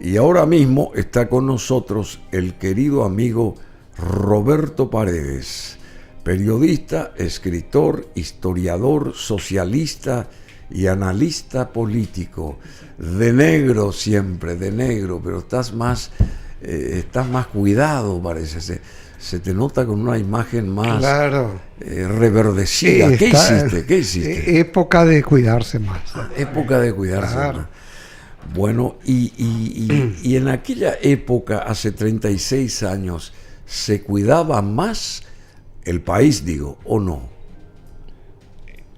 Y ahora mismo está con nosotros el querido amigo Roberto Paredes, periodista, escritor, historiador, socialista y analista político. De negro siempre, de negro, pero estás más cuidado, parece. Se te nota con una imagen más claro. Reverdecida. ¿Qué hiciste? Época de cuidarse más. Época de cuidarse claro. más. Bueno, y en aquella época, hace 36 años, ¿se cuidaba más el país, digo, o no?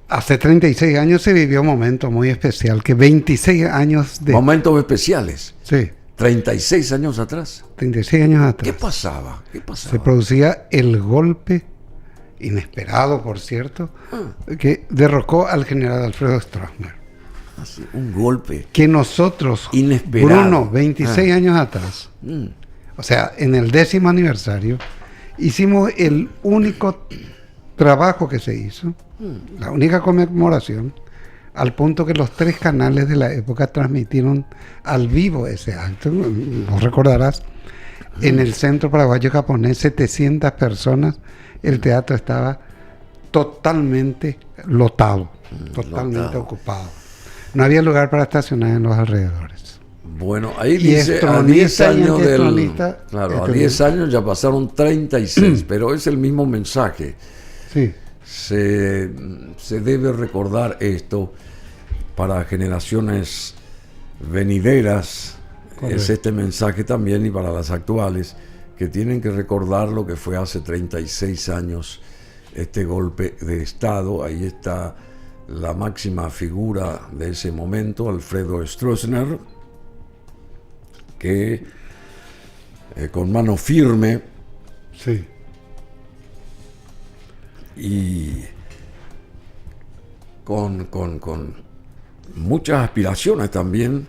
Hace 36 años se vivió un momento muy especial, que 26 años de... Momentos especiales. Sí. 36 años atrás. 36 años atrás. ¿Qué pasaba? Se producía el golpe, inesperado por cierto, que derrocó al general Alfredo Stroessner. Así, un golpe. Que nosotros, inesperado. Bruno, 26 años atrás, o sea, en el 10º aniversario, hicimos el único trabajo que se hizo, la única conmemoración, al punto que los 3 canales de la época transmitieron al vivo ese acto, lo recordarás, en el Centro Paraguayo Japonés, 700 personas, el teatro estaba totalmente lotado, totalmente ocupado. No había lugar para estacionar en los alrededores. Bueno, ahí dice, a 10 años Claro, a 10 años ya pasaron 36, pero es el mismo mensaje. Sí. Se debe recordar esto para generaciones venideras. Correcto. Es este mensaje también, y para las actuales, que tienen que recordar lo que fue hace 36 años este golpe de Estado. Ahí está la máxima figura de ese momento, Alfredo Stroessner, que con mano firme, sí, y con muchas aspiraciones también,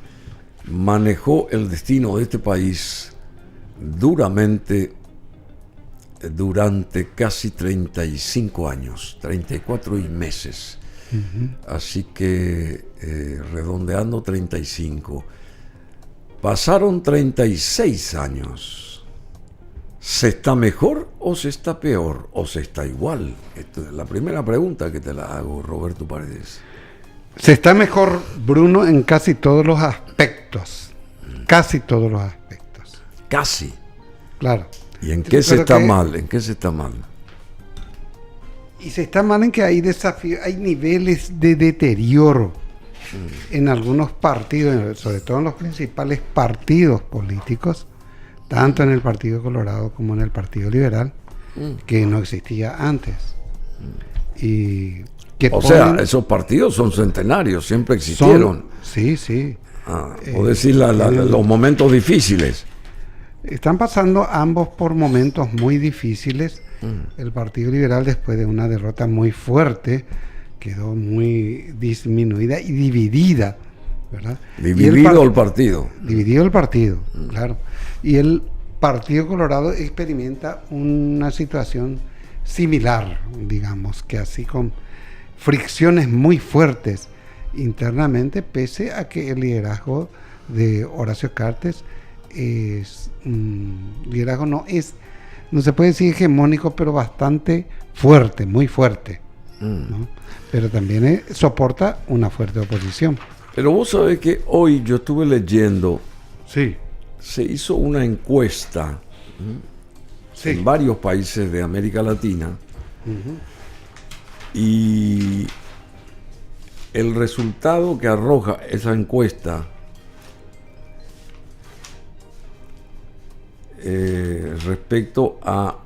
manejó el destino de este país duramente durante casi 35 años, 34 y meses. Así que redondeando 35. Pasaron 36 años. ¿Se está mejor o se está peor o se está igual? Esta es la primera pregunta que te la hago, Roberto Paredes. Se está mejor, Bruno, en casi todos los aspectos. Casi todos los aspectos. Casi. Claro. ¿Y en qué se está mal? ¿En qué se está mal? Y se está mal en que hay desafíos, hay niveles de deterioro en algunos partidos, sobre todo en los principales partidos políticos, tanto en el Partido Colorado como en el Partido Liberal, que no existía antes. Y que sea, esos partidos son centenarios, siempre existieron. Sí, sí. O decir los momentos difíciles. Están pasando ambos por momentos muy difíciles. El Partido Liberal, después de una derrota muy fuerte, quedó muy disminuida y dividida, ¿verdad? Dividido el partido. Dividido el partido, claro. Y el Partido Colorado experimenta una situación similar, digamos, que así con fricciones muy fuertes internamente, pese a que el liderazgo de Horacio Cartes es liderazgo no se puede decir hegemónico, pero bastante fuerte, muy fuerte, ¿no? Pero también soporta una fuerte oposición. Pero vos sabés que hoy yo estuve leyendo, sí, se hizo una encuesta en varios países de América Latina, y el resultado que arroja esa encuesta respecto a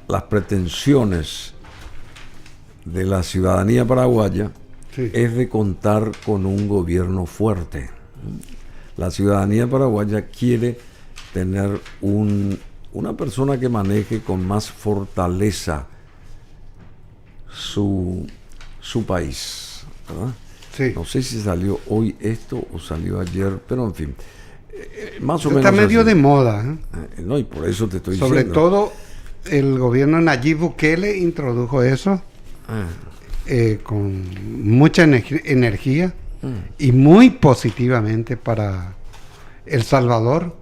las pretensiones de la ciudadanía paraguaya es de contar con un gobierno fuerte. La ciudadanía paraguaya quiere tener una persona que maneje con más fortaleza su país, ¿verdad? Sí. No sé si salió hoy esto o salió ayer, pero en fin, más o menos está medio así. de moda, no, y por eso te estoy sobre diciendo. todo el gobierno Nayib Bukele introdujo eso con mucha energía y muy positivamente para El Salvador,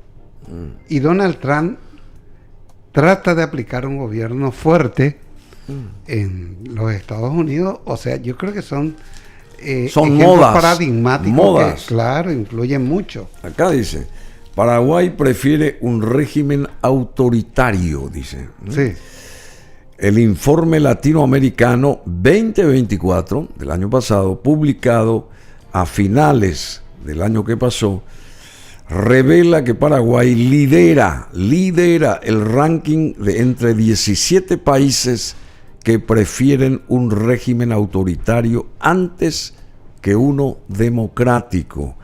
y Donald Trump trata de aplicar un gobierno fuerte en los Estados Unidos. O sea, yo creo que son modas paradigmáticos modas. Que, claro, influyen mucho. Acá dice, Paraguay prefiere un régimen autoritario, dice. Sí. El informe latinoamericano 2024 del año pasado, publicado a finales del año que pasó, revela que Paraguay lidera el ranking de entre 17 países que prefieren un régimen autoritario antes que uno democrático,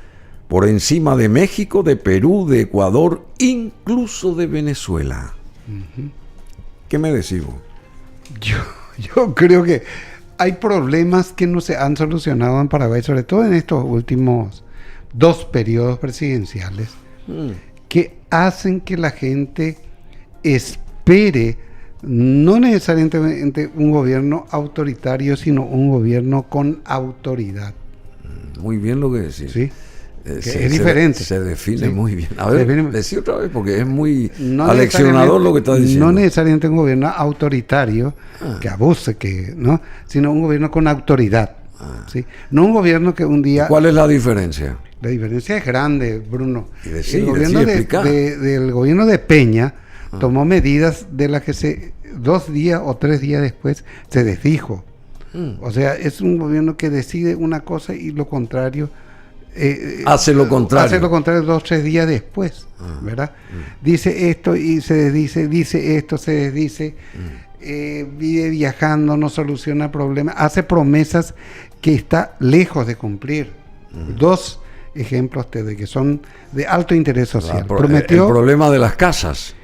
por encima de México, de Perú, de Ecuador, incluso de Venezuela. ¿Qué me decís vos? Yo creo que hay problemas que no se han solucionado en Paraguay, sobre todo en estos últimos 2 periodos presidenciales, que hacen que la gente espere no necesariamente un gobierno autoritario, sino un gobierno con autoridad. Muy bien lo que decís. ¿Sí? Es diferente. Se define Sí. muy bien. A ver, define, decí otra vez porque es muy aleccionador lo que estás diciendo. No necesariamente un gobierno autoritario que abuse, ¿no? Sino un gobierno con autoridad. ¿Sí? No un gobierno que un día... ¿Cuál es la diferencia? La diferencia es grande, Bruno. El gobierno del gobierno de Peña tomó medidas de las que 2 días o 3 días después se desdijo. O sea, es un gobierno que decide una cosa y lo contrario... hace lo contrario. Hace lo contrario 2 o 3 días después, ¿verdad? Dice esto y se desdice, dice esto, se desdice, vive viajando, no soluciona problemas, hace promesas que está lejos de cumplir. 2 ejemplos de que son de alto interés social. Prometió, el problema de las casas.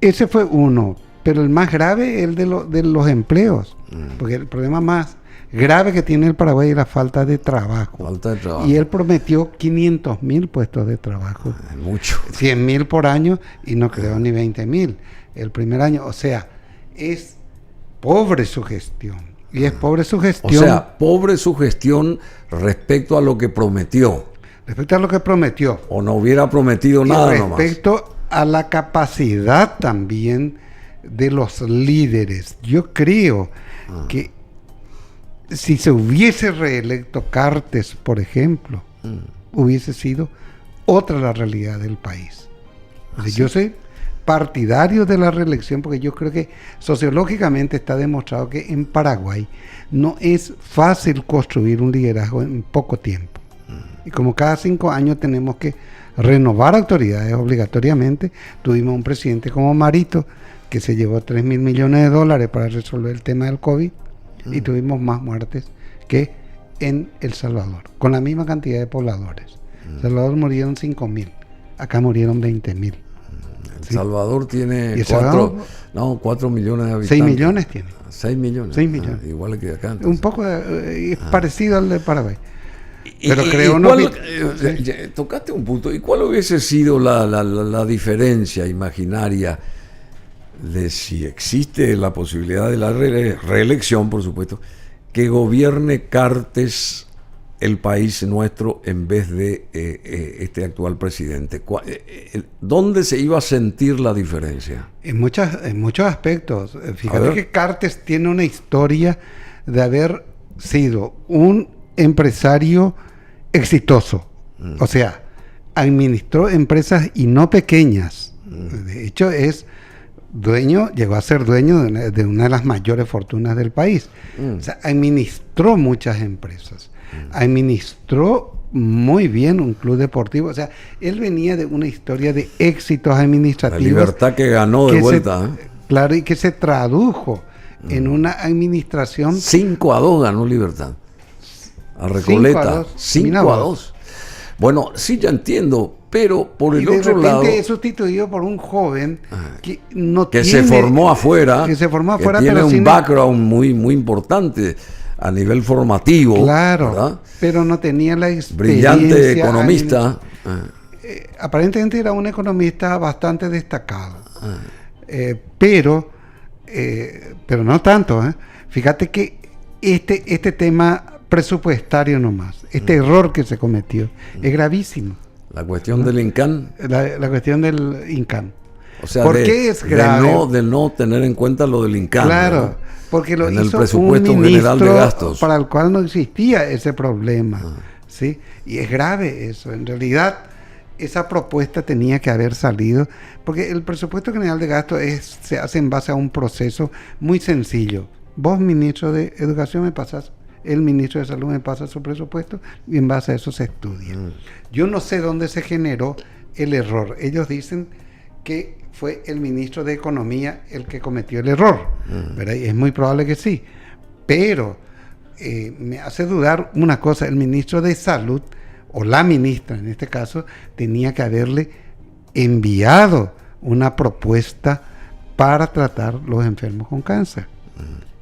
Ese fue uno, pero el más grave es el de los empleos, porque el problema más grave que tiene el Paraguay es la falta de trabajo. Y él prometió 500.000 puestos de trabajo. Mucho. 100.000 por año y no creó ni 20.000 el primer año. O sea, es pobre su gestión. Y es pobre su gestión. O sea, pobre su gestión respecto a lo que prometió. Respecto a lo que prometió. O no hubiera prometido nada nomás. Respecto a la capacidad también de los líderes. Yo creo que si se hubiese reelecto Cartes, por ejemplo, hubiese sido otra la realidad del país. Yo soy partidario de la reelección porque yo creo que sociológicamente está demostrado que en Paraguay no es fácil construir un liderazgo en poco tiempo. Y como cada 5 años tenemos que renovar autoridades obligatoriamente, tuvimos un presidente como Marito que se llevó $3.000 millones para resolver el tema del COVID. Y tuvimos más muertes que en El Salvador, con la misma cantidad de pobladores. En El Salvador murieron 5.000, acá murieron 20.000. El Salvador tiene 4 millones de habitantes. 6 millones tiene. 6 millones. 6 millones. Igual que acá. Entonces. Un poco parecido al de Paraguay. Pero creo tocaste un punto. ¿Y cuál hubiese sido la diferencia imaginaria de si existe la posibilidad de la reelección, por supuesto, que gobierne Cartes el país nuestro en vez de este actual presidente? ¿Dónde se iba a sentir la diferencia? En muchos aspectos. Fíjate que Cartes tiene una historia de haber sido un empresario exitoso. O sea, administró empresas y no pequeñas. De hecho, llegó a ser dueño de una de las mayores fortunas del país. O sea, administró muchas empresas. Administró muy bien un club deportivo. O sea, él venía de una historia de éxitos administrativos. La libertad que ganó de vuelta. Claro, y que se tradujo en una administración... 5-2 ganó Libertad. A Recoleta. 5-2. Bueno, sí, ya entiendo. Pero por el otro lado... es sustituido por un joven que se formó afuera. Que tiene pero un background muy, muy importante a nivel formativo. Claro, ¿verdad? Pero no tenía la experiencia. Brillante economista. Aparentemente era un economista bastante destacado. Pero no tanto. Fíjate que este tema presupuestario nomás, error que se cometió, es gravísimo. La cuestión del INCAN. La cuestión del INCAN. O sea, ¿por qué es grave? De no tener en cuenta lo del INCAN. Claro, ¿no? porque lo en hizo el presupuesto un ministro general de gastos, para el cual no existía ese problema. ¿Sí? Y es grave eso. En realidad, esa propuesta tenía que haber salido, porque el presupuesto general de gastos se hace en base a un proceso muy sencillo. Vos, ministro de Educación, me pasás, el ministro de Salud me pasa su presupuesto y en base a eso se estudia. Yo no sé dónde se generó el error. Ellos dicen que fue el ministro de Economía el que cometió el error, ¿verdad? Y es muy probable que sí, pero me hace dudar una cosa: el ministro de Salud, o la ministra en este caso, tenía que haberle enviado una propuesta para tratar los enfermos con cáncer,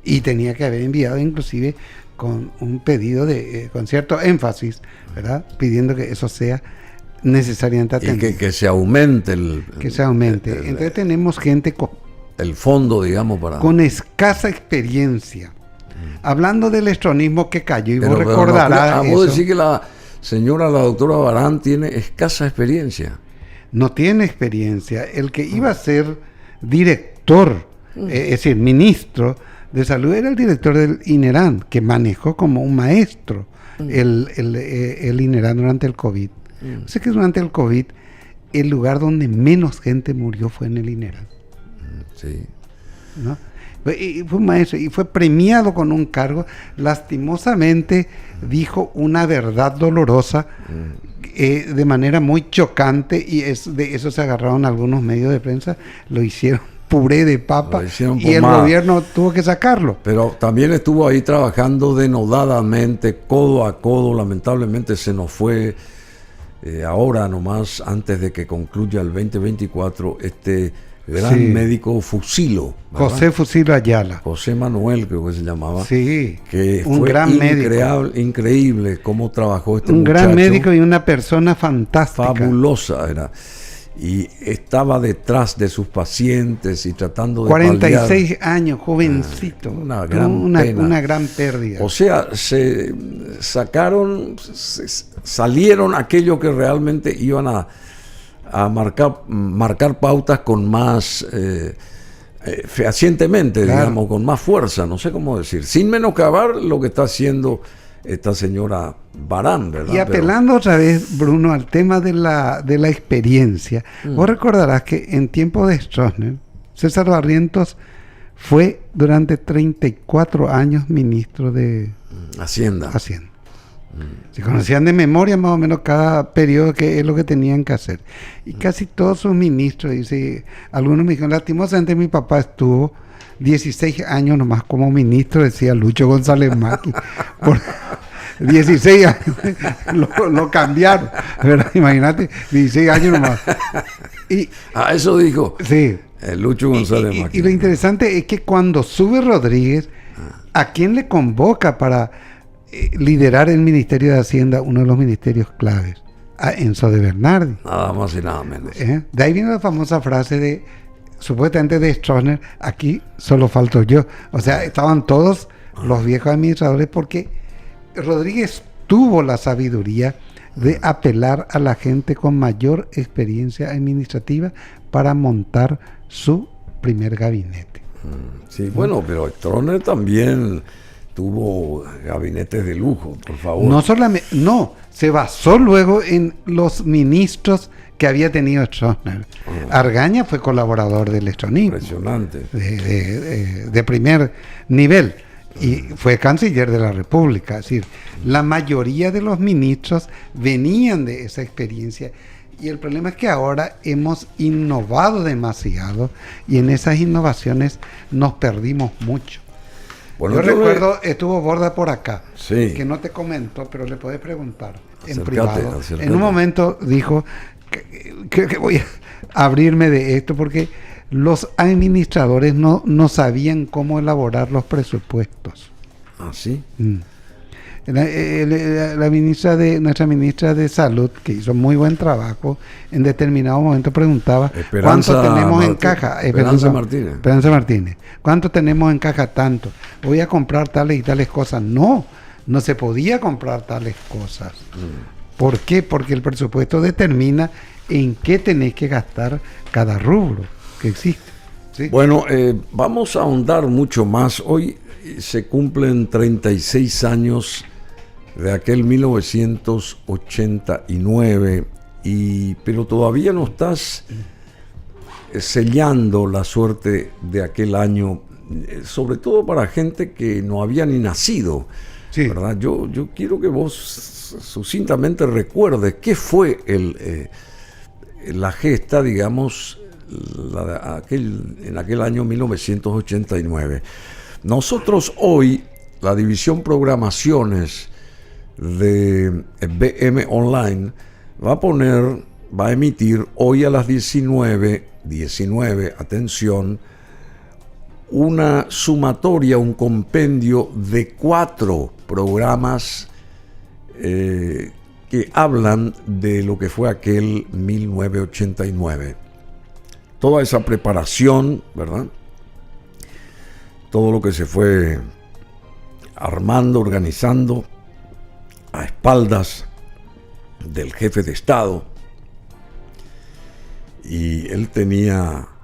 y tenía que haber enviado inclusive con un pedido con cierto énfasis, ¿verdad?, pidiendo que eso sea necesariamente atendido. Y que se aumente que se aumente. Entonces tenemos gente el fondo, digamos, para... con escasa experiencia. Hablando del estronismo que cayó, y vos recordarás vos decís que la doctora Barán tiene escasa experiencia. No tiene experiencia. El que iba a ser director, es decir, ministro de Salud, era el director del INERAN, que manejó como un maestro el INERAN durante el COVID. O sea que durante el COVID, el lugar donde menos gente murió fue en el INERAN. Sí. ¿No? Y fue un maestro y fue premiado con un cargo. Lastimosamente dijo una verdad dolorosa de manera muy chocante, y de eso se agarraron algunos medios de prensa, lo hicieron puré de papa y el gobierno tuvo que sacarlo. Pero también estuvo ahí trabajando denodadamente, codo a codo. Lamentablemente se nos fue ahora nomás, antes de que concluya el 2024, este gran médico Fusilo, ¿verdad? José Fusilo Ayala. José Manuel, creo que se llamaba. Sí, que un fue gran médico. Increíble cómo trabajó este muchacho. Un gran médico y una persona fantástica. Fabulosa era. Y estaba detrás de sus pacientes y tratando de 46 años, jovencito. Una gran pena. Una gran pérdida. O sea, salieron aquellos que realmente iban a marcar pautas con más fehacientemente, claro, digamos, con más fuerza, no sé cómo decir, sin menoscabar lo que está haciendo esta señora Barán, ¿verdad? Y apelando otra vez, Bruno, al tema de la experiencia, vos recordarás que en tiempo de Stroessner, César Barrientos fue durante 34 años ministro de Hacienda. Se conocían de memoria más o menos cada periodo, que es lo que tenían que hacer. Y casi todos sus ministros, dice, algunos me dijeron, lastimosamente mi papá estuvo 16 años nomás como ministro, decía Lucho González Maqui. Por 16 años lo cambiaron, ¿verdad? Imagínate, 16 años nomás. Eso dijo. Sí. Lucho González Maqui. Y lo interesante es que cuando sube Rodríguez, ¿a quién le convoca para liderar el Ministerio de Hacienda, uno de los ministerios claves? A Enzo de Bernardi. Nada más y nada menos. De ahí viene la famosa frase supuestamente de Stroessner: aquí solo falto yo. O sea, estaban todos los viejos administradores, porque Rodríguez tuvo la sabiduría de apelar a la gente con mayor experiencia administrativa para montar su primer gabinete. Sí, bueno, pero Stroessner también tuvo gabinetes de lujo, por favor. No solamente, se basó luego en los ministros que había tenido Stroessner. Argaña fue colaborador del estronismo. Impresionante. De primer nivel. Y fue canciller de la República. Es decir, la mayoría de los ministros venían de esa experiencia. Y el problema es que ahora hemos innovado demasiado, y en esas innovaciones nos perdimos mucho. Bueno, yo recuerdo, estuvo Borda por acá, sí, que no te comentó, pero le podés preguntar en privado. Acércate. En un momento dijo que voy a abrirme de esto, porque los administradores no sabían cómo elaborar los presupuestos. ¿Ah, sí? Nuestra ministra de Salud, que hizo muy buen trabajo, en determinado momento preguntaba Esperanza cuánto tenemos en caja. Esperanza Martínez. ¿Cuánto tenemos en caja? Tanto. Voy a comprar tales y tales cosas. No se podía comprar tales cosas. ¿Por qué? Porque el presupuesto determina en qué tenés que gastar cada rubro que existe. ¿Sí? Bueno, vamos a ahondar mucho más. Hoy se cumplen 36 años de aquel 1989, pero todavía no estás sellando la suerte de aquel año, sobre todo para gente que no había ni nacido. Sí. ¿Verdad? Yo quiero que vos sucintamente recuerdes qué fue la gesta, digamos, en aquel año 1989. Nosotros hoy, la división programaciones de BM Online va a emitir hoy a las 19, atención, una sumatoria, un compendio de 4 programas que hablan de lo que fue aquel 1989. Toda esa preparación, ¿verdad? Todo lo que se fue armando, organizando a espaldas del jefe de Estado. Y él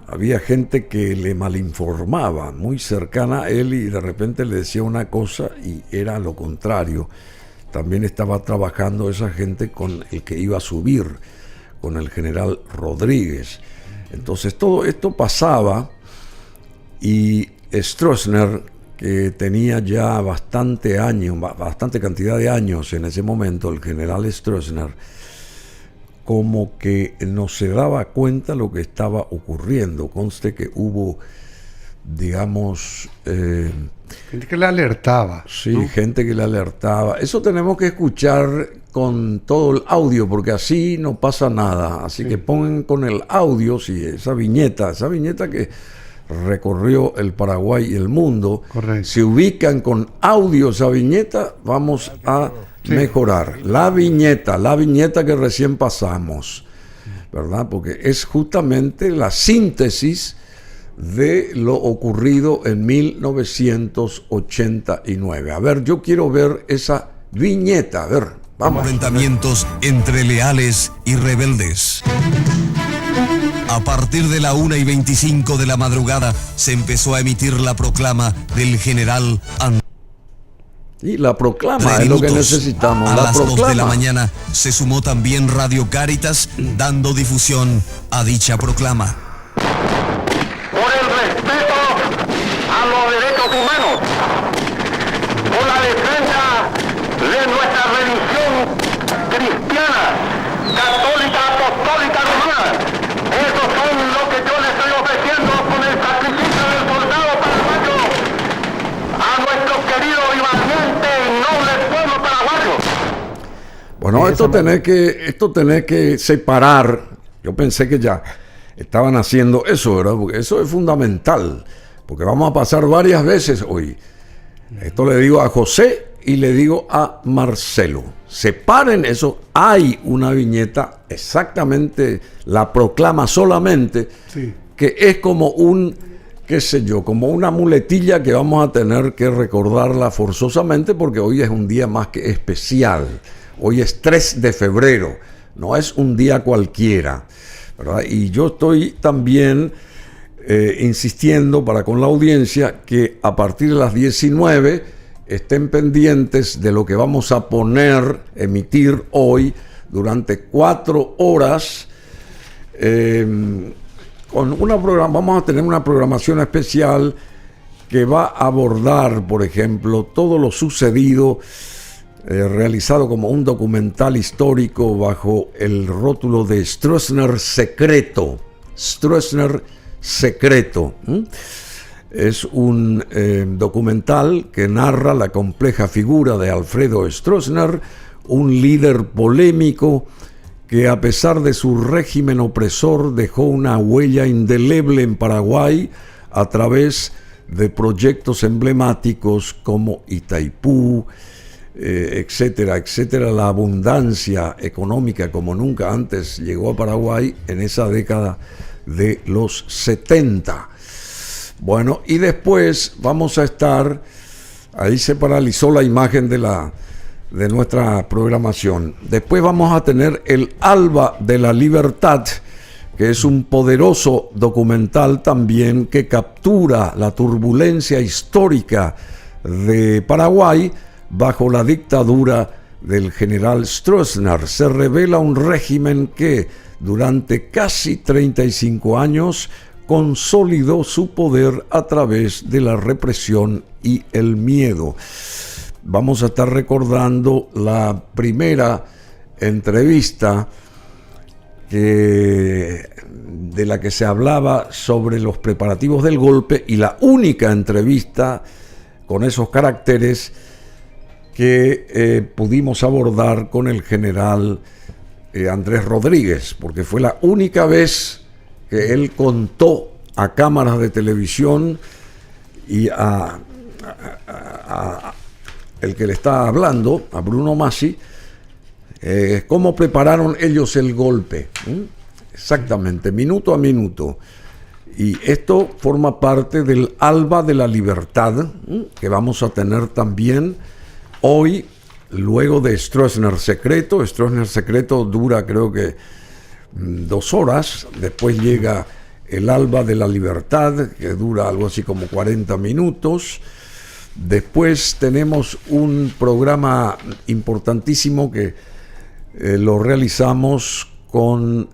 había gente que le malinformaba, muy cercana a él, y de repente le decía una cosa y era lo contrario. También estaba trabajando esa gente con el que iba a subir, con el general Rodríguez. Entonces todo esto pasaba y Stroessner, que tenía ya bastante cantidad de años en ese momento, el general Stroessner, como que no se daba cuenta lo que estaba ocurriendo. Conste que hubo, digamos... gente que le alertaba. Sí, ¿no? Gente que le alertaba. Eso tenemos que escuchar con todo el audio, porque así no pasa nada. Así que pongan con el audio, sí, esa viñeta que recorrió el Paraguay y el mundo. Correcto. Si ubican con audio esa viñeta, vamos a mejorar. La viñeta que recién pasamos, ¿verdad? Porque es justamente la síntesis de lo ocurrido en 1989. A ver, yo quiero ver esa viñeta. A ver, vamos. Enfrentamientos entre leales y rebeldes. A partir de la 1:25 de la madrugada se empezó a emitir la proclama del general Y la proclama es lo que necesitamos. A las 2 de la mañana se sumó también Radio Cáritas, dando difusión a dicha proclama. Por el respeto a los derechos humanos, por la defensa de nuestra religión cristiana, católica, apostólica, romana. Esos son lo que yo le estoy ofreciendo con el sacrificio del soldado paraguayo a nuestro querido y valiente y noble pueblo paraguayo. Bueno, esto tenés que separar. Yo pensé que ya estaban haciendo eso, ¿verdad? Porque eso es fundamental, porque vamos a pasar varias veces hoy. Esto le digo a José y le digo a Marcelo. Separen eso. Hay una viñeta, exactamente, la proclama solamente, que es como como una muletilla que vamos a tener que recordarla forzosamente, porque hoy es un día más que especial. Hoy es 3 de febrero, no es un día cualquiera, ¿verdad? Y yo estoy también insistiendo con la audiencia que a partir de las 19 estén pendientes de lo que vamos a emitir hoy durante 4 horas. Vamos a tener una programación especial que va a abordar, por ejemplo, todo lo sucedido, realizado como un documental histórico bajo el rótulo de Stroessner Secreto. Stroessner Secreto. Es un documental que narra la compleja figura de Alfredo Stroessner, un líder polémico que a pesar de su régimen opresor dejó una huella indeleble en Paraguay a través de proyectos emblemáticos como Itaipú, etcétera, etcétera. La abundancia económica como nunca antes llegó a Paraguay en esa década de los 70. Bueno, y después vamos a estar, ahí se paralizó la imagen de de nuestra programación. Después vamos a tener El Alba de la Libertad, que es un poderoso documental también que captura la turbulencia histórica de Paraguay bajo la dictadura del general Stroessner. Se revela un régimen que durante casi 35 años consolidó su poder a través de la represión y el miedo. Vamos a estar recordando la primera entrevista de la que se hablaba sobre los preparativos del golpe, y la única entrevista con esos caracteres que pudimos abordar con el general Andrés Rodríguez, porque fue la única vez que él contó a cámaras de televisión y a el que le está hablando, a Bruno Masi, cómo prepararon ellos el golpe, exactamente, minuto a minuto. Y esto forma parte del Alba de la Libertad, que vamos a tener también hoy, luego de Stroessner Secreto. Stroessner Secreto dura, creo que 2 horas. Después llega el Alba de la Libertad, que dura algo así como 40 minutos. Después tenemos un programa importantísimo que lo realizamos con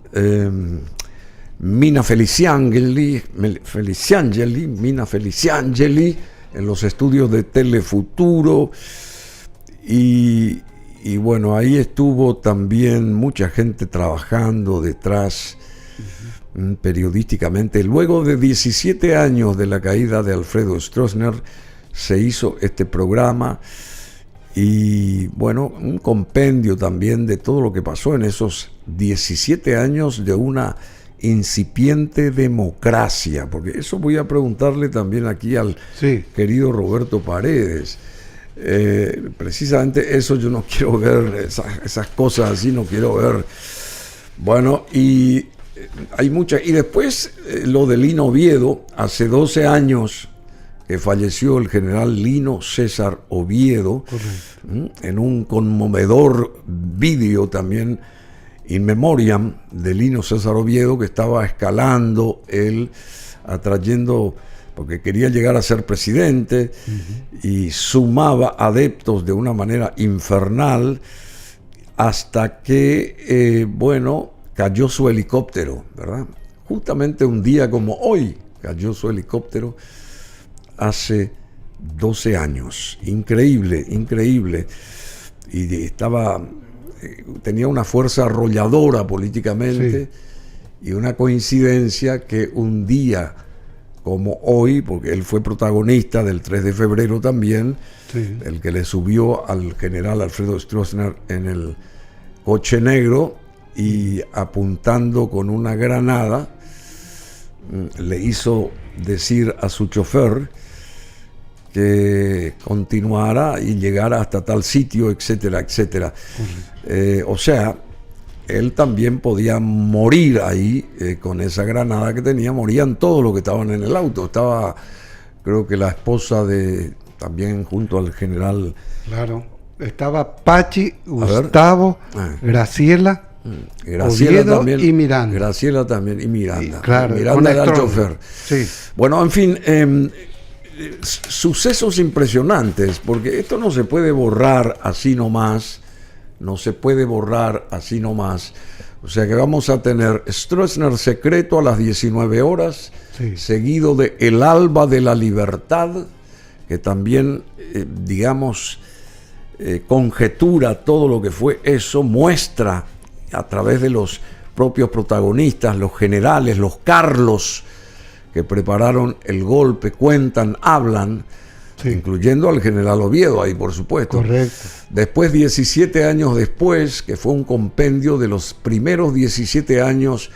Mina Feliciangeli en los estudios de Telefuturo, y bueno, ahí estuvo también mucha gente trabajando detrás periodísticamente. Luego de 17 años de la caída de Alfredo Stroessner se hizo este programa, y bueno, un compendio también de todo lo que pasó en esos 17 años de una incipiente democracia, porque eso voy a preguntarle también aquí al querido Roberto Paredes. Precisamente eso yo no quiero ver, esas cosas así no quiero ver. Bueno, y hay muchas. Y después lo de Lino Oviedo, hace 12 años que falleció el general Lino César Oviedo. Correcto. En un conmovedor vídeo también in memoriam de Lino César Oviedo, que estaba escalando él, atrayendo, porque quería llegar a ser presidente, y sumaba adeptos de una manera infernal, hasta que, cayó su helicóptero, ¿verdad? Justamente un día como hoy cayó su helicóptero, hace 12 años. Increíble, increíble. Y tenía una fuerza arrolladora políticamente, y una coincidencia que un día como hoy, porque él fue protagonista del 3 de febrero también, el que le subió al general Alfredo Stroessner en el coche negro y apuntando con una granada le hizo decir a su chofer que continuara y llegara hasta tal sitio, etcétera, etcétera. O sea, él también podía morir ahí con esa granada que tenía. Morían todos los que estaban en el auto. Estaba, creo que la esposa también junto al general. Claro, estaba Pachi, Gustavo, Graciela Oviedo también, y Miranda. Graciela también y Miranda. Sí, claro, Miranda era el chofer. Sí. Bueno, en fin, sucesos impresionantes, porque esto no se puede borrar así nomás. No se puede borrar así nomás. O sea que vamos a tener Stroessner Secreto a las 19 horas, seguido de El Alba de la Libertad, que también, conjetura todo lo que fue eso, muestra a través de los propios protagonistas, los generales, los Carlos, que prepararon el golpe, cuentan, hablan, incluyendo al general Oviedo ahí, por supuesto. Correcto. Después, 17 años después, que fue un compendio de los primeros 17 años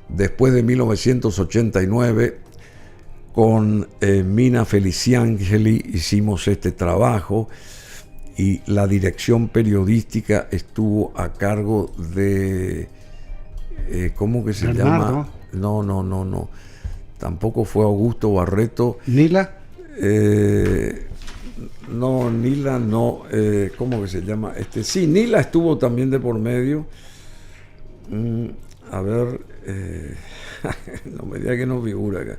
después de 1989, con Mina Feliciangeli hicimos este trabajo, y la dirección periodística estuvo a cargo de ¿cómo que se Bernardo. llama? No. Tampoco fue Augusto Barreto. ¿Nila? No, Nila no. ¿Cómo que se llama? Sí, Nila estuvo también de por medio. A ver, no me diga que no figura acá.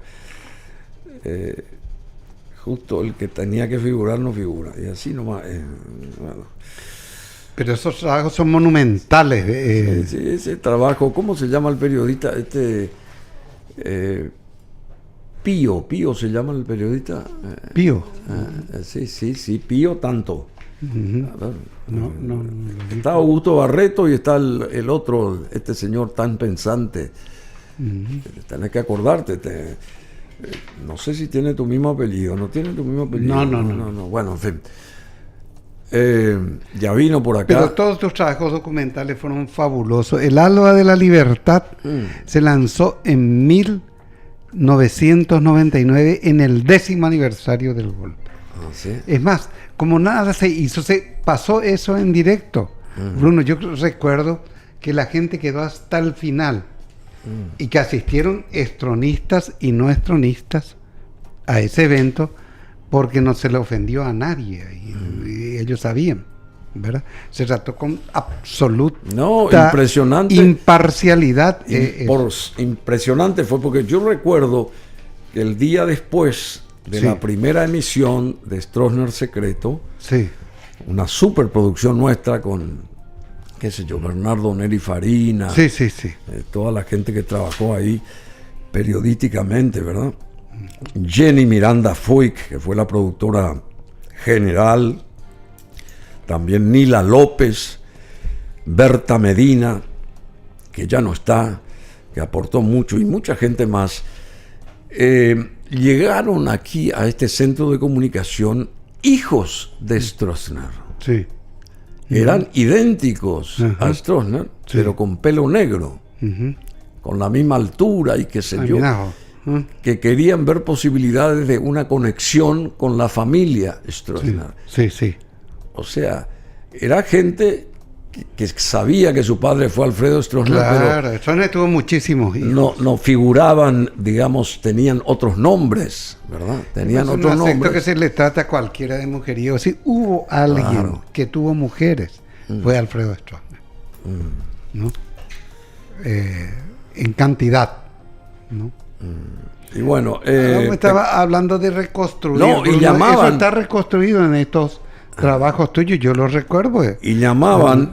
Justo el que tenía que figurar no figura. Y así nomás. Bueno. Pero esos trabajos son monumentales. Sí, ese trabajo, ¿cómo se llama el periodista? Pío se llama el periodista. Pío. Sí, Pío tanto. Uh-huh. A ver, No. Está Augusto Barreto y está el otro, este señor tan pensante. Uh-huh. Tenés que acordarte. No sé si tiene tu mismo apellido. ¿No tiene tu mismo apellido? No. Bueno, en fin. Ya vino por acá. Pero todos tus trabajos documentales fueron fabulosos. El Alba de la Libertad se lanzó en 1999 en el 10º aniversario del golpe. ¿Sí? Es más, como nada se hizo, se pasó eso en directo. Bruno, yo recuerdo que la gente quedó hasta el final y que asistieron estronistas y no estronistas a ese evento porque no se le ofendió a nadie y ellos sabían, ¿verdad? Se trató con absoluta impresionante imparcialidad. Impresionante fue porque yo recuerdo que el día después de la primera emisión de Stroessner Secreto, una superproducción nuestra con, qué sé yo, Bernardo Neri Farina, toda la gente que trabajó ahí periodísticamente, ¿verdad? Jenny Miranda Fuick, que fue la productora general, también Nila López, Berta Medina, que ya no está, que aportó mucho, y mucha gente más. Llegaron aquí a este centro de comunicación hijos de Stroessner. Sí. Eran idénticos a Stroessner, pero con pelo negro, con la misma altura y qué sé yo, que querían ver posibilidades de una conexión con la familia Stroessner. Sí. O sea, era gente que sabía que su padre fue Alfredo Stroessner, pero Stroessner tuvo muchísimos hijos. No figuraban, digamos, tenían otros nombres, ¿verdad? Tenían otros nombres. Es que se le trata a cualquiera de mujerío. Si hubo alguien que tuvo mujeres, fue Alfredo Stroessner, ¿no? En cantidad, ¿no? Y bueno, estaba hablando de reconstruir. No, y llamaban. Eso está reconstruido en estos trabajos tuyos, yo los recuerdo. Y llamaban,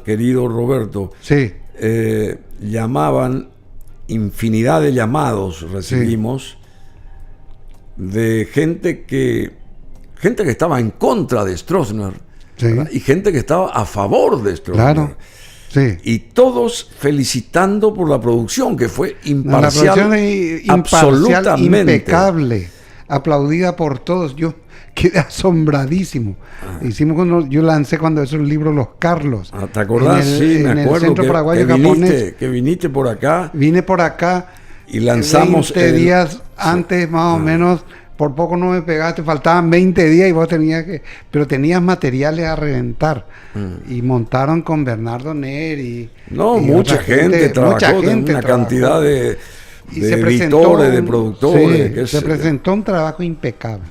querido Roberto, llamaban, infinidad de llamados recibimos de gente que estaba en contra de Stroessner, y gente que estaba a favor de Stroessner. Claro. Y todos felicitando por la producción, que fue imparcial, la producción absolutamente impecable, aplaudida por todos. Yo quedé asombradísimo. Yo lancé cuando esos libros Los Carlos. ¿Te acordás? Me acuerdo el Centro Paraguayo Japonés. Que viniste por acá. Vine por acá y lanzamos 20 días antes, más o menos. Por poco no me pegaste, faltaban 20 días y vos pero tenías materiales a reventar. Y montaron con Bernardo Neri. Mucha gente trabajó, una cantidad de editores, de productores. Se presentó un trabajo impecable.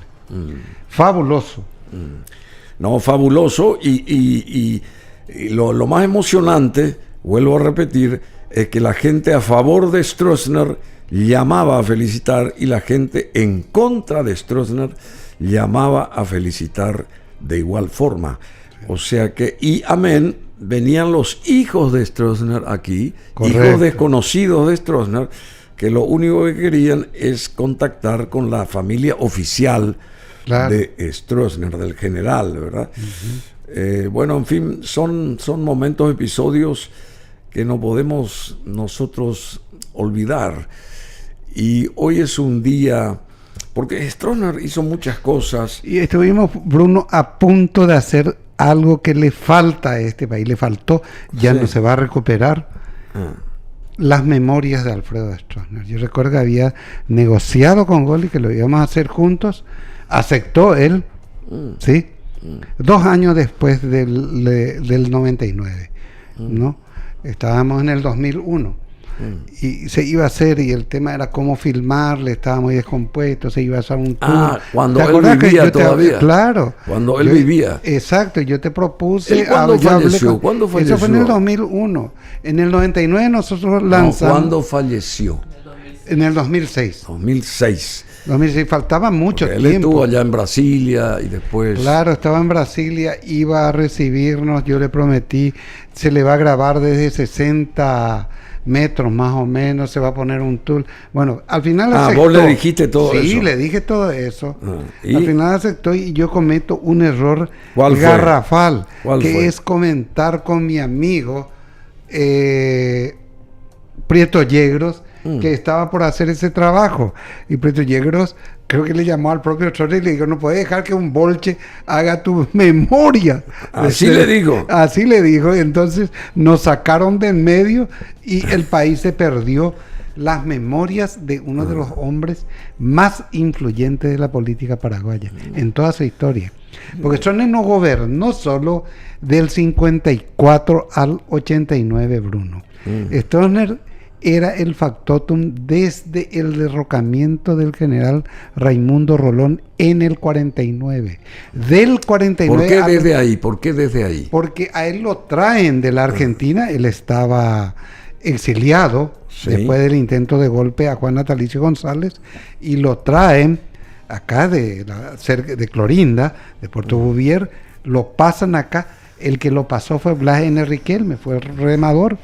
Fabuloso. Fabuloso. Y lo más emocionante, vuelvo a repetir, es que la gente a favor de Stroessner llamaba a felicitar y la gente en contra de Stroessner llamaba a felicitar de igual forma. O sea que, amén, venían los hijos de Stroessner aquí, hijos desconocidos de Stroessner, que lo único que querían es contactar con la familia oficial de Stroessner, del general, ¿verdad? Bueno, en fin, son momentos, episodios que no podemos nosotros olvidar. Y hoy es un día, porque Stroessner hizo muchas cosas. Y estuvimos, Bruno, a punto de hacer algo que le falta a este país. Le faltó, ya no se va a recuperar. Las memorias de Alfredo Stroessner. Yo recuerdo que había negociado con Goldie que lo íbamos a hacer juntos. Aceptó él, 2 años después del 99, ¿no? Estábamos en el 2001. y se iba a hacer, y el tema era cómo filmarle, estaba muy descompuesto, se iba a hacer un tour. Cuando ¿Te él acordás que vivía yo todavía? Claro. Cuando él vivía. Exacto, yo te propuse... ¿Él cuándo falleció? ¿Cuándo falleció? Eso fue en el 2001. En el 99 nosotros lanzamos... ¿Cuándo falleció? En el 2006. 2006. 2006, faltaba mucho Porque tiempo. él estuvo allá en Brasilia y después... Claro, estaba en Brasilia, iba a recibirnos, yo le prometí, se le va a grabar desde 60 metros más o menos, se va a poner un tour. Bueno, al final aceptó. Vos le dijiste todo eso. Sí, le dije todo eso. ¿Y? Al final aceptó y yo cometo un error ¿Cuál fue? garrafal, que fue? es comentar con mi amigo Prieto Yegros, que estaba por hacer ese trabajo, y Prieto Yegros creo que le llamó al propio Stroessner y le dijo: no puedes dejar que un bolche haga tu memoria. Así le dijo. Así le dijo. Entonces nos sacaron de en medio y el país se perdió las memorias de uno de los hombres más influyentes de la política paraguaya en toda su historia, porque Stroessner no gobernó solo del 54 al 89, Bruno. Stroessner era el factotum desde el derrocamiento del general Raimundo Rolón en el 49. Del 49. ¿Por qué desde ahí? ¿Por qué desde ahí? Porque a él lo traen de la Argentina, él estaba exiliado después del intento de golpe a Juan Natalicio González, y lo traen acá cerca de Clorinda, de Puerto Bouvier, lo pasan acá. El que lo pasó fue Blas N. Riquelme, fue el remador.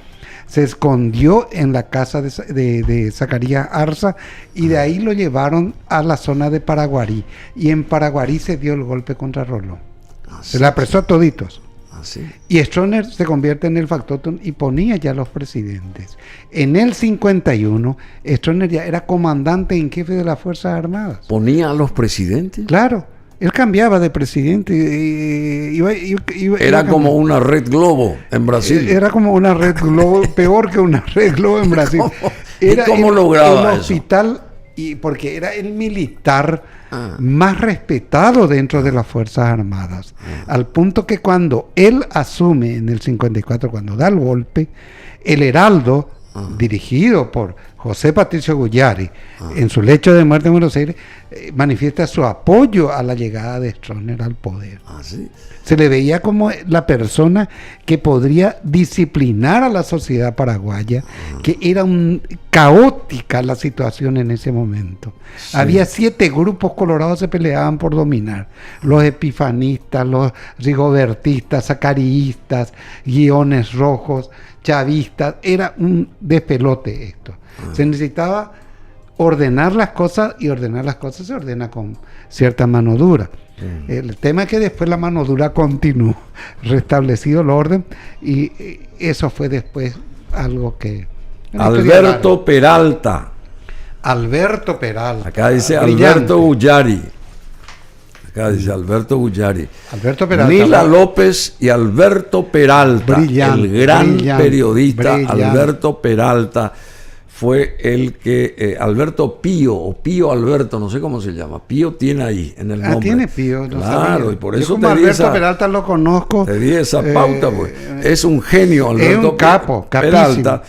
Se escondió en la casa de Zacarías Arza, y de ahí lo llevaron a la zona de Paraguarí, y en Paraguarí se dio el golpe contra Rolón. Se le apresó a toditos. Y Stroessner se convierte en el factotum y ponía ya los presidentes. En el 51, Stroessner ya era comandante en jefe de las Fuerzas Armadas. ¿Ponía a los presidentes? Claro. Él cambiaba de presidente. Era como una red globo en Brasil. Era como una red globo, peor que una red globo en Brasil. Era ¿Cómo lograba el hospital, porque era el militar más respetado dentro de las Fuerzas Armadas. Al punto que cuando él asume en el 54, cuando da el golpe, el Heraldo, dirigido por José Patricio Guyari, en su lecho de muerte en Buenos Aires, manifiesta su apoyo a la llegada de Stroessner al poder. Se le veía como la persona que podría disciplinar a la sociedad paraguaya, que era caótica la situación en ese momento. Había 7 grupos colorados que se peleaban por dominar: los epifanistas, los rigobertistas, zacariistas, guiones rojos, chavistas. Era un despelote esto. Se necesitaba ordenar las cosas, y ordenar las cosas se ordena con cierta mano dura. El tema es que después la mano dura continuó, restablecido el orden, y eso fue después algo que... Alberto Peralta. Alberto Peralta. Acá dice brillante. Alberto Guyari. Acá dice Alberto Guyari. Alberto Peralta. Nila López y Alberto Peralta. Brillante, el gran brillante, periodista brillante. Alberto Peralta fue el que Alberto Pío, o Pío Alberto, no sé cómo se llama. Pío tiene ahí en el nombre. Tiene Pío, no claro, sabía. y por Yo eso como te di Alberto esa, Peralta lo conozco. te di esa pauta, pues. Es un genio, Alberto. Es un capo, Peralta,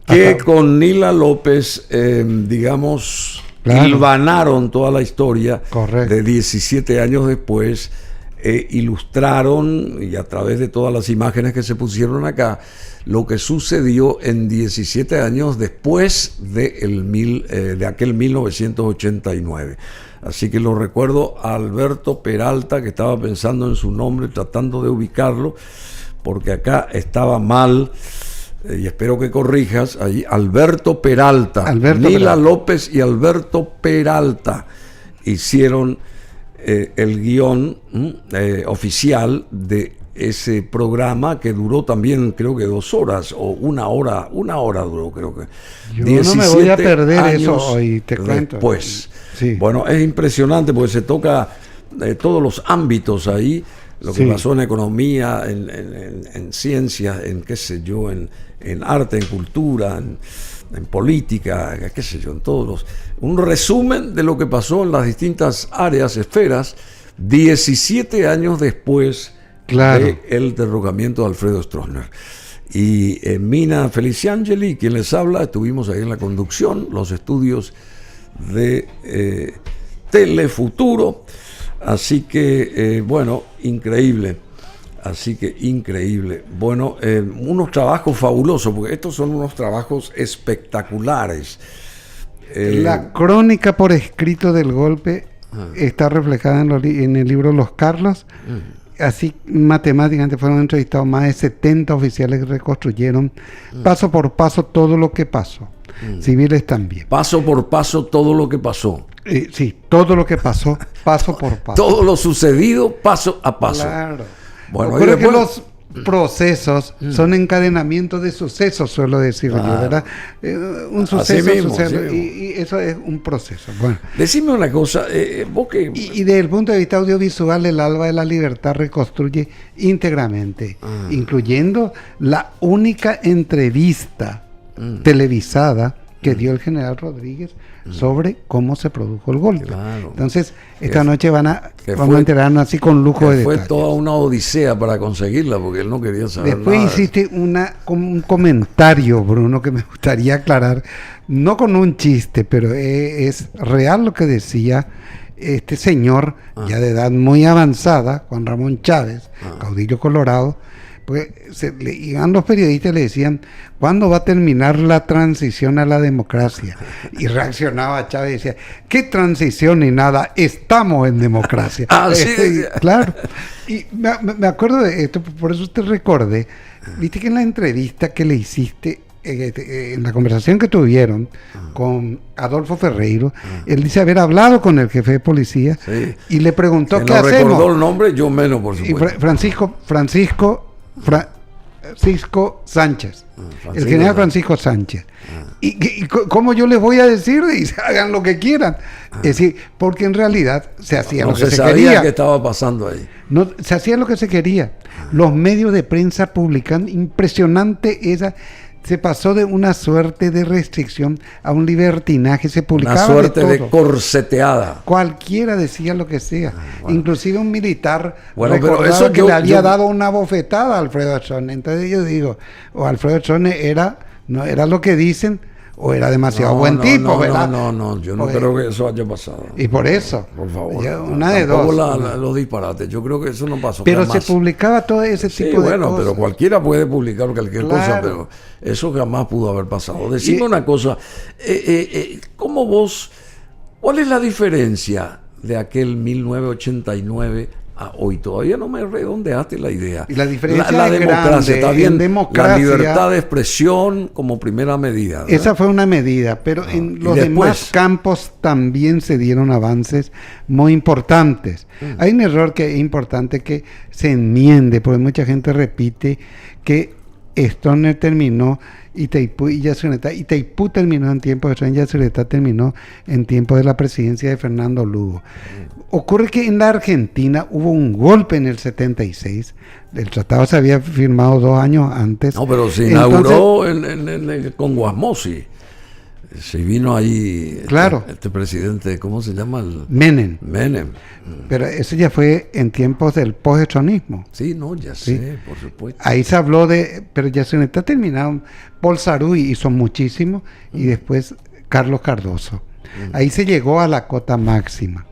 que con Nila López, digamos, hilvanaron toda la historia. Correcto. De 17 años después. Ilustraron, y a través de todas las imágenes que se pusieron acá, lo que sucedió en 17 años después de aquel 1989. Así que lo recuerdo a Alberto Peralta, que estaba pensando en su nombre, tratando de ubicarlo, porque acá estaba mal, y espero que corrijas ahí. Alberto Peralta, Nila López y Alberto Peralta hicieron el guión oficial de ese programa, que duró también creo que 2 horas o una hora duró, creo que. Yo no me voy a perder eso hoy, te cuento. Después. Sí. Bueno, es impresionante porque se toca todos los ámbitos ahí, lo que pasó en economía, en ciencias, en qué sé yo, en arte, en cultura, en política, qué sé yo, en todos un resumen de lo que pasó en las distintas áreas, esferas, 17 años después del derrocamiento de Alfredo Stroessner. y Mina Feliciangeli, quien les habla. Estuvimos ahí en la conducción, los estudios de Telefuturo. Así que, bueno, increíble. Así que increíble. Bueno, unos trabajos fabulosos, porque estos son unos trabajos espectaculares. La crónica por escrito del golpe está reflejada en el libro Los Carlos. Así matemáticamente fueron entrevistados más de 70 oficiales que reconstruyeron paso por paso todo lo que pasó. Civiles también. Paso por paso todo lo que pasó. Sí, todo lo que pasó, paso por paso. Todo lo sucedido, paso a paso. Claro. Bueno, creo que los procesos son encadenamientos de sucesos, suelo decir yo, ¿verdad? Un suceso, mismo. y eso es un proceso. Bueno. Decime una cosa, vos que... Y desde el punto de vista audiovisual, el Alba de la Libertad reconstruye íntegramente, incluyendo la única entrevista televisada que dio el general Rodríguez sobre cómo se produjo el golpe. Claro. Entonces, esta noche vamos fue, a enterarnos así con lujo de detalles. Fue toda una odisea para conseguirla, porque él no quería saber Después nada. hiciste un comentario, Bruno, que me gustaría aclarar, no con un chiste, pero es real lo que decía este señor, ya de edad muy avanzada, Juan Ramón Chávez, caudillo colorado. Pues iban los periodistas y le decían, ¿cuándo va a terminar la transición a la democracia? Y reaccionaba Chávez y decía, ¿qué transición ni nada? Estamos en democracia. Sí. Claro. Y me acuerdo de esto, por eso te recordé. Viste que en la entrevista que le hiciste, en la conversación que tuvieron con Adolfo Ferreiro, él dice haber hablado con el jefe de policía y le preguntó, ¿qué hacemos? recordó el nombre, yo menos, por supuesto. Y Francisco Sánchez, el general Francisco Sánchez. ¿Y cómo yo les voy a decir? Dice, hagan lo que quieran. Es decir, porque en realidad se hacía lo que se sabía quería. qué estaba pasando ahí. No, se hacía lo que se quería. Los medios de prensa publican, impresionante esa... Se pasó de una suerte de restricción a un libertinaje, se publicaba una suerte de todo. De corseteada. Cualquiera decía lo que sea, bueno. Inclusive un militar pero eso que le había dado una bofetada a Alfredo Achone. Entonces yo digo, o Alfredo Achone no era lo que dicen, o era demasiado buen tipo, ¿verdad? No, yo no creo que eso haya pasado. Y por eso, por favor, una de dos. Los disparates, yo creo que eso no pasó. Pero jamás. se publicaba todo ese tipo de cosas. Pero cualquiera puede publicar cualquier cosa, pero eso jamás pudo haber pasado. Decime una cosa, ¿cómo vos, cuál es la diferencia de aquel 1989 a hoy? Todavía no me redondeaste la idea. Y la diferencia la es democracia, grande. está bien, en democracia, la libertad de expresión como primera medida, ¿verdad? Esa fue una medida, pero en los demás campos también se dieron avances muy importantes. Hay un error que es importante que se enmiende, porque mucha gente repite que Stroessner terminó Itaipú y Yacyretá. Itaipú terminó en tiempo de Stroessner, Yacyretá terminó en tiempo de la presidencia de Fernando Lugo. Ocurre que en la Argentina hubo un golpe en el 76. El tratado se había firmado 2 años antes. No, pero se inauguró con Guasmosi. Se vino ahí este presidente, ¿cómo se llama? Menem. Menem. Pero eso ya fue en tiempos del post-estronismo. Sí, no, ya sé, por supuesto. Ahí se habló pero ya se está terminado. Paul Sarú hizo muchísimo y después Carlos Cardoso. Ahí se llegó a la cota máxima.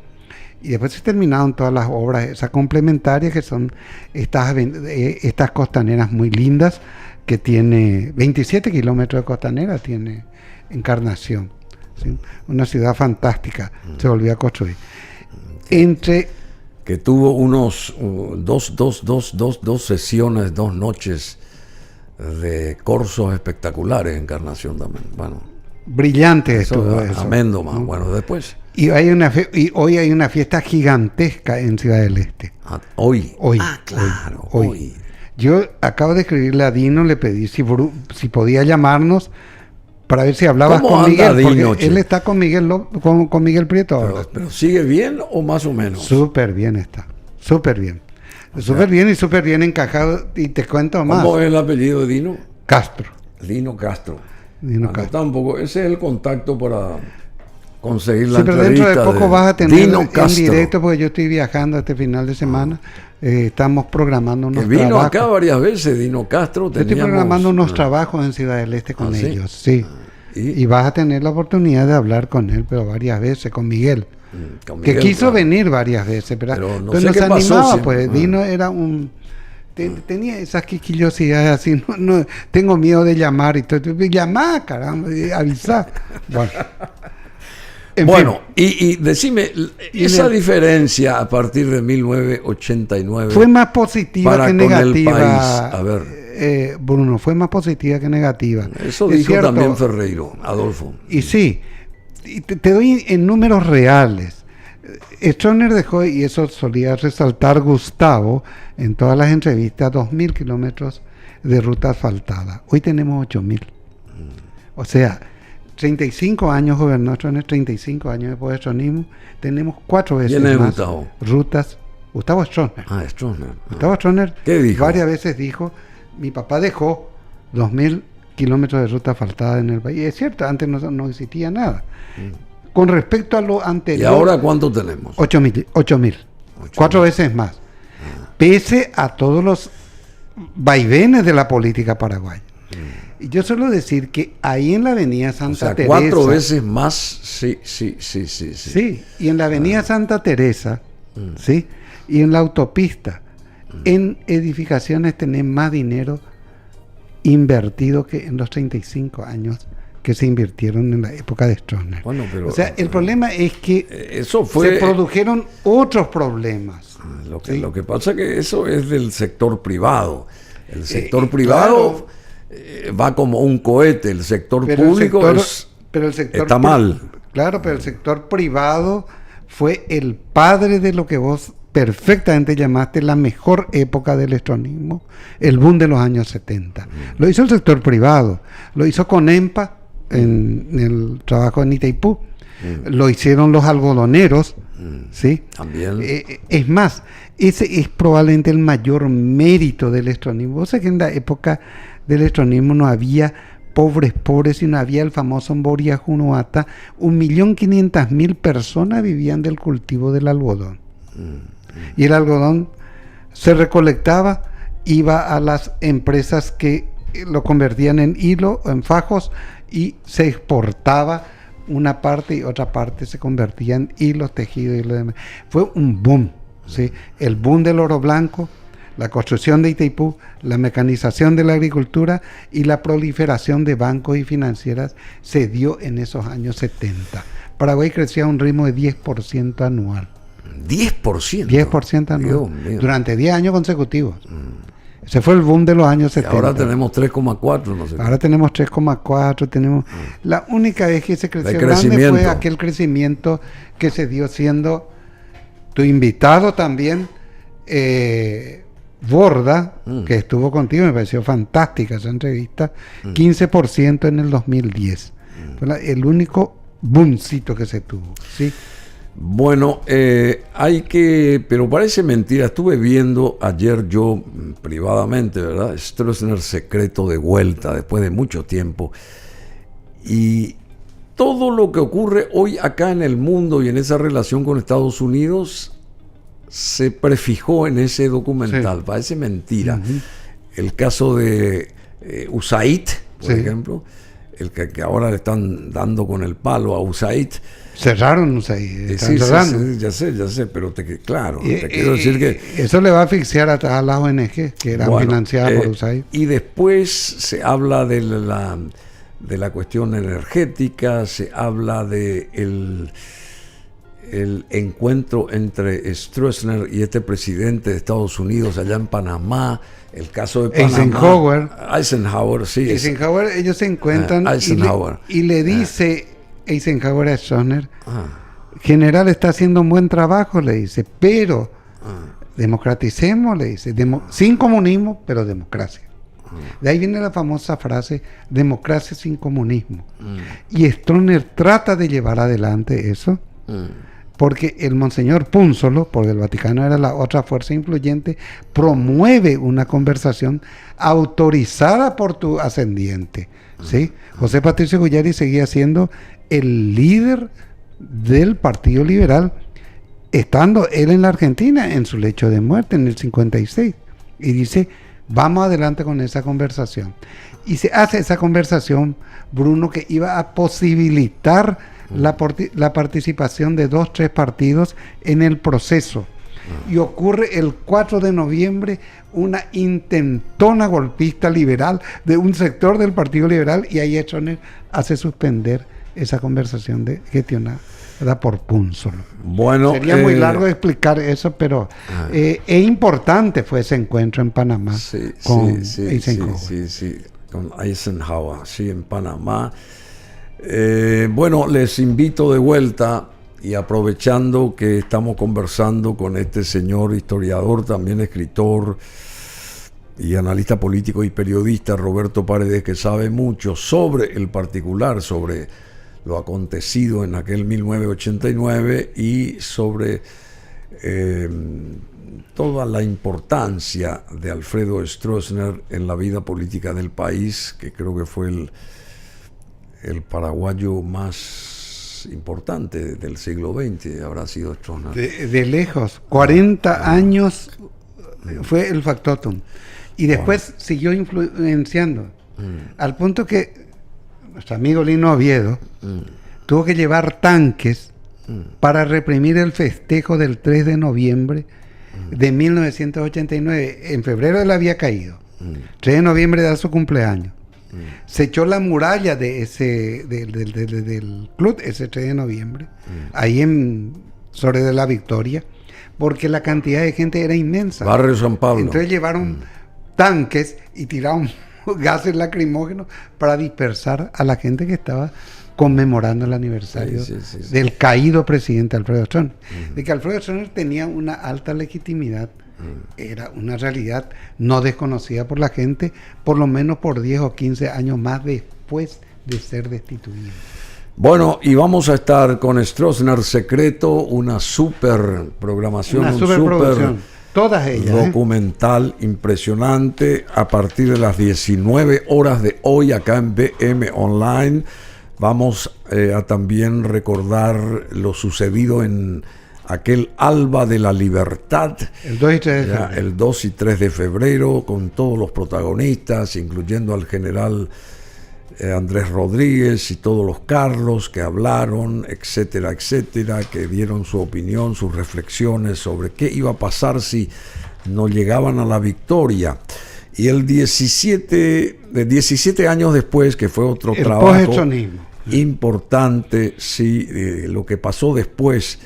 Y después se terminaron todas las obras, esas complementarias, que son estas costaneras muy lindas, que tiene 27 kilómetros de costanera, tiene Encarnación, ¿sí? Una ciudad fantástica, se volvió a construir. Que tuvo unos dos sesiones, 2 noches de corsos espectaculares, Encarnación también. Bueno, brillante estuvo eso. Améndoma, bueno, después. Y hoy hay una fiesta gigantesca en Ciudad del Este. Hoy. Claro, hoy. Yo acabo de escribirle a Dino, le pedí si podía llamarnos para ver si hablabas con Miguel, Dino, porque él está con Miguel con Miguel Prieto. Pero ¿sigue bien o más o menos? Súper bien está, súper bien. Súper bien y súper bien encajado. Y te cuento más. ¿Cómo es el apellido de Dino? Castro. Dino Castro. Dino Castro. Tampoco, ese es el contacto para conseguir la Sí, pero dentro de poco vas a tener Dino en Castro, directo, porque yo estoy viajando este final de semana. Estamos programando unos que vino trabajos. acá varias veces, Dino Castro. Yo estoy programando unos trabajos en Ciudad del Este con ¿sí? ellos, sí. Y Y vas a tener la oportunidad de hablar con él, pero varias veces, con Miguel. con Que Miguel, quiso claro. venir varias veces, Pero no pero sé nos qué pasó, animaba, sí. pues. Dino era un... tenía esas quisquillosidades así, no, tengo miedo de llamar y todo. Llamá, caramba, y avisá. Bueno. En Bueno, fin, y decime, Y esa le- diferencia a partir de 1989 fue más positiva para que con el negativa. país. A ver, Bruno, fue más positiva que negativa. eso Es dijo cierto, también Ferreiro, Adolfo. Y sí, y te doy en números reales. Stroessner dejó, y eso solía resaltar Gustavo en todas las entrevistas, 2.000 kilómetros de ruta asfaltada. Hoy tenemos 8.000. O sea, 35 años gobernó Stroessner, 35 años de poderonismo, tenemos 4 veces ¿Quién es más Gustavo? rutas. Gustavo Stroessner. Ah, Stroessner. Gustavo Stroessner ¿Qué dijo? varias veces dijo, mi papá dejó 2.000 kilómetros de ruta asfaltada en el país. Y es cierto, antes no existía nada. Con respecto a lo ¿Y anterior, ahora cuánto tenemos? 8.000, 4 veces más. Pese a todos los vaivenes de la política paraguaya. Y yo suelo decir que ahí en la avenida O Santa sea, Teresa... 4 veces más, sí. Sí, y en la avenida Santa Teresa, ¿sí? Y en la autopista, en edificaciones tenés más dinero invertido que en los 35 años que se invirtieron en la época de Stroessner. Bueno, pero, o sea, el problema es que eso fue se produjeron otros problemas. lo ¿sí? que pasa que eso es del sector privado. El sector privado va como un cohete, el sector Pero el público sector- pero el sector está mal. Claro, pero el sector privado fue el padre de lo que vos perfectamente llamaste la mejor época del estronismo, el boom de los años 70. Lo hizo el sector privado, lo hizo con EMPA en el trabajo en Itaipú, lo hicieron los algodoneros, ¿sí? También. Es más, ese es probablemente el mayor mérito del estronismo. Vos sabés que en la época del estronismo no había pobres y no había el famoso Mboria Junuata. 1.500.000 personas vivían del cultivo del algodón. Y el algodón se recolectaba, iba a las empresas que lo convertían en hilo, en fajos, y se exportaba una parte y otra parte se convertía en hilos, tejidos y lo demás. Fue un boom, ¿sí? El boom del oro blanco, la construcción de Itaipú, la mecanización de la agricultura y la proliferación de bancos y financieras se dio en esos años 70. Paraguay crecía a un ritmo de 10% anual. 10%. 10% anual. Dios mío. Durante 10 años consecutivos. Ese fue el boom de los años Y 70. ahora tenemos 3,4, no sé. Ahora tenemos 3,4, tenemos... La única vez que se creció De grande crecimiento. fue aquel crecimiento que se dio siendo tu invitado también, Borda, que estuvo contigo, me pareció fantástica esa entrevista, 15% en el 2010. Fue el único boomcito que se tuvo, ¿sí? Bueno, pero parece mentira. Estuve viendo ayer yo privadamente, ¿verdad? Stroessner secreto de vuelta después de mucho tiempo. Y todo lo que ocurre hoy acá en el mundo y en esa relación con Estados Unidos se prefijó en ese documental. Sí. Parece mentira. El caso de USAID, por Sí. ejemplo, el que ahora le están dando con el palo a USAID. Cerraron, no sé, están cerrando. Sí, ya sé, pero te quiero decir que eso le va a asfixiar a las ONG que eran bueno, financiadas por USAID. y después se habla de la cuestión energética, se habla de el encuentro entre Stroessner y este presidente de Estados Unidos allá en Panamá, el caso de Panamá. Eisenhower, sí. Eisenhower, ellos se encuentran Eisenhower. y le dice Eisenhower a Stroessner, general, está haciendo un buen trabajo, le dice, pero democraticemos, le dice, sin comunismo, pero democracia. De ahí viene la famosa frase, democracia sin comunismo. Y Stroessner trata de llevar adelante eso, porque el monseñor Púnzolo, porque el Vaticano era la otra fuerza influyente, promueve una conversación autorizada por tu ascendiente, ¿sí? José Patricio Guyari seguía siendo el líder del Partido Liberal, estando él en la Argentina en su lecho de muerte en el 56, y dice: vamos adelante con esa conversación. Y se hace esa conversación, Bruno, que iba a posibilitar la participación de 2-3 partidos en el proceso. Y ocurre el 4 de noviembre una intentona golpista liberal de un sector del Partido Liberal, y ahí Stroessner hace suspender esa conversación gestionada por Punzol. Bueno, sería muy largo explicar eso, pero es importante fue ese encuentro en Panamá con Eisenhower. Sí, con Eisenhower, sí, en Panamá. Bueno, les invito de vuelta, y aprovechando que estamos conversando con este señor historiador, también escritor y analista político y periodista, Roberto Paredes, que sabe mucho sobre el particular, sobre lo acontecido en aquel 1989 y sobre toda la importancia de Alfredo Stroessner en la vida política del país, que creo que fue el paraguayo más importante del siglo XX, habrá sido Stroessner. De lejos, 40 años fue el factotum. Y después siguió influenciando, al punto que nuestro amigo Lino Oviedo tuvo que llevar tanques para reprimir el festejo del 3 de noviembre de 1989. En febrero él había caído. 3 de noviembre era su cumpleaños. Se echó la muralla de del club ese 3 de noviembre, ahí en Sobre de la Victoria, porque la cantidad de gente era inmensa. Barrio San Pablo. Entonces llevaron tanques y tiraron gases lacrimógenos para dispersar a la gente que estaba conmemorando el aniversario del caído presidente Alfredo Stroessner. De que Alfredo Stroessner tenía una alta legitimidad, era una realidad no desconocida por la gente, por lo menos por 10 o 15 años más después de ser destituido. Bueno, y vamos a estar con Stroessner Secreto, una super programación, un super todas ellas, documental impresionante, a partir de las 19 horas de hoy acá en BM Online. Vamos a también recordar lo sucedido en aquel alba de la libertad, el 2 y 3 de febrero. El 2 y 3 de febrero, con todos los protagonistas, incluyendo al general Andrés Rodríguez y todos los Carlos que hablaron, etcétera, etcétera, que dieron su opinión, sus reflexiones sobre qué iba a pasar si no llegaban a la victoria. Y el 17 años después, que fue otro trabajo importante, sí, lo que pasó después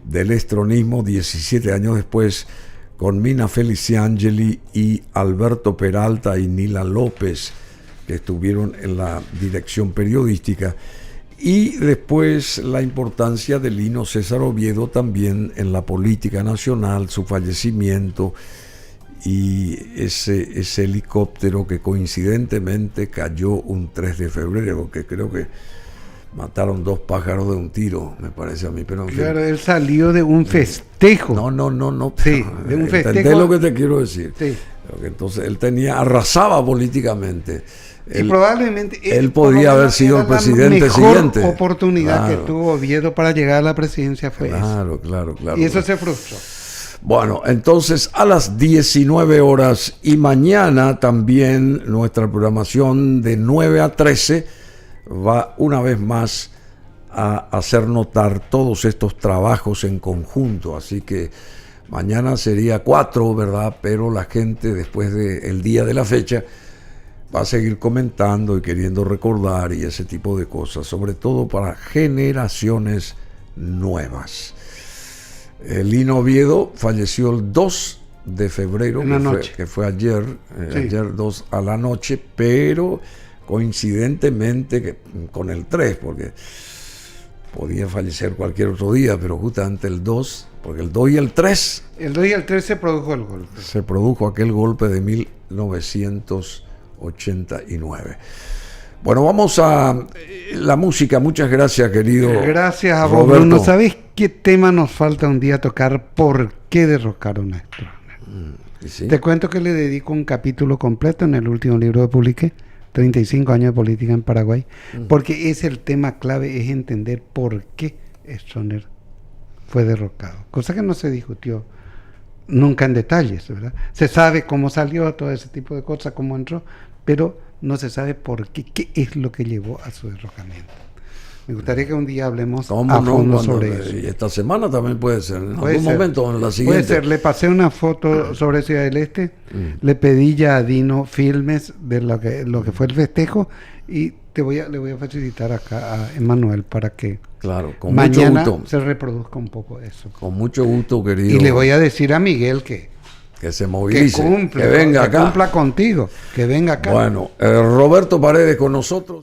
del estronismo, 17 años después, con Mina Feliciangeli y Alberto Peralta y Nila López, que estuvieron en la dirección periodística, y después la importancia de Lino César Oviedo también en la política nacional, su fallecimiento y ese helicóptero que coincidentemente cayó un 3 de febrero, que creo que mataron 2 pájaros de un tiro, me parece a mí, pero en fin. Claro, él salió de un festejo. No. Sí, de un festejo. ¿Entendés lo que te quiero decir? Sí. Porque entonces él arrasaba políticamente. Y probablemente él podía haber sido el presidente siguiente. La oportunidad que tuvo Oviedo para llegar a la presidencia fue claro. Y eso se frustró. Bueno, entonces a las 19 horas y mañana también nuestra programación de 9 a 13 va una vez más a hacer notar todos estos trabajos en conjunto. Así que mañana sería 4, ¿verdad? Pero la gente después del día de la fecha va a seguir comentando y queriendo recordar y ese tipo de cosas, sobre todo para generaciones nuevas. Lino Oviedo falleció el 2 de febrero, que fue ayer, ayer 2 a la noche, pero coincidentemente con el 3, porque podía fallecer cualquier otro día, pero justamente el 2, porque el 2 y el 3... El 2 y el 3 se produjo el golpe. Se produjo aquel golpe de 1989. Bueno, vamos a la música. Muchas gracias, querido. Gracias a vos, Bruno. ¿Sabés qué tema nos falta un día tocar? ¿Por qué derrocaron a Stroessner? ¿Sí? Te cuento que le dedico un capítulo completo en el último libro que publiqué, 35 años de política en Paraguay, porque es el tema clave, es entender por qué Stroessner fue derrocado, cosa que no se discutió nunca en detalles, ¿verdad? Se sabe cómo salió, todo ese tipo de cosas, cómo entró, pero no se sabe por qué es lo que llevó a su derrocamiento. Me gustaría que un día hablemos a fondo sobre eso. Y esta semana también puede ser, en algún momento, en la siguiente. Puede ser, le pasé una foto sobre Ciudad del Este, le pedí ya a Dino filmes de lo que fue el festejo, y le voy a facilitar acá a Emanuel para que con mañana mucho gusto se reproduzca un poco eso. Con mucho gusto, querido. Y le voy a decir a Miguel que se movilice, que venga acá, cumpla contigo, que venga acá. Bueno, Roberto Paredes con nosotros.